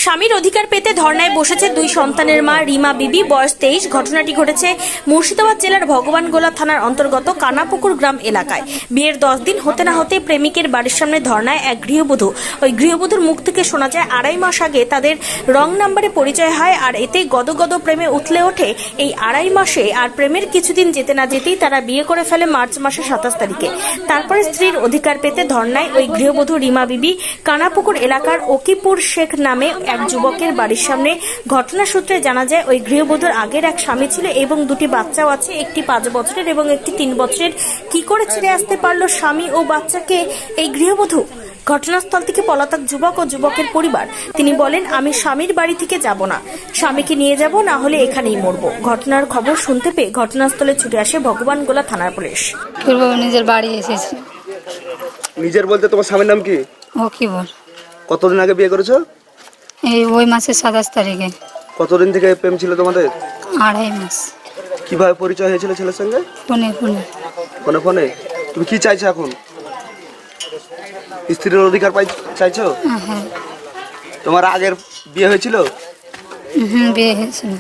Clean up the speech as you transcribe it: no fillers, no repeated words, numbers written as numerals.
স্বামীর অধিকার পেতে ধর্নায় বসেছে দুই সন্তানের মা রিমা বিবি, বয়স 23। ঘটনাটি ঘটেছে মুর্শিদাবাদ জেলার ভগবানগোলা থানার অন্তর্গত কানাপুকুর গ্রাম এলাকায়। বিয়ের 10 দিন হতে না হতে প্রেমিকের বাড়ির সামনে ধর্নায় এক গৃহবধূ। ওই গৃহবধূর মুখ থেকে শোনা যায় 2.5 মাস আগে তাদের রং নাম্বারে পরিচয় হয়, আর এতে গদগদ প্রেমে উথলে ওঠে এই 2.5 মাসে। আর প্রেমের কিছুদিন যেতে না যেতেই তারা বিয়ে করে ফেলে মার্চ মাসের 27 তারিখে। তারপরে স্ত্রীর অধিকার পেতে ধর্নায় ওই গৃহবধূ রিমা বিবি কানাপুকুর এলাকার ওকিপুর শেখ নামে এক যুবকের বাড়ির সামনে। ঘটনা সূত্রে জানা যায় ওই গৃহবধূর আগের এক স্বামী ছিল এবং 2টি বাচ্চাও আছে, একটি 5 বছরের এবং একটি 3 বছরের। কি করে ছেড়ে আসতে পারলো স্বামী ও বাচ্চাকে এই গৃহবধূ? ঘটনাস্থল থেকে পলাতক যুবক ও যুবকের পরিবার। তিনি বলেন, আমি স্বামীর বাড়ি থেকে যাব না, স্বামীকে নিয়ে যাব, না হলে এখানেই মরবো। ঘটনার খবর শুনতে পেয়ে ঘটনাস্থলে ছুটে আসে ভগবানগোলা থানার পুলিশ। নিজের বাড়ি এসেছি। নিজের বলতে তোমার স্বামীর নাম কি? ওকিপুর। কতদিন আগে বিয়ে করেছো? ওই মাসের 27 তারিখে। কতদিন থেকে প্রেম ছিল তোমাদের? 2.5 মাস। কিভাবে পরিচয় হয়েছিল ছেলের সঙ্গে? ফোনে। ফোনে। তুমি কি চাইছো এখন? স্ত্রীর অধিকার চাইছো? হ্যাঁ। তোমার আগের বিয়ে হয়েছিল? বিয়ে হয়েছিল।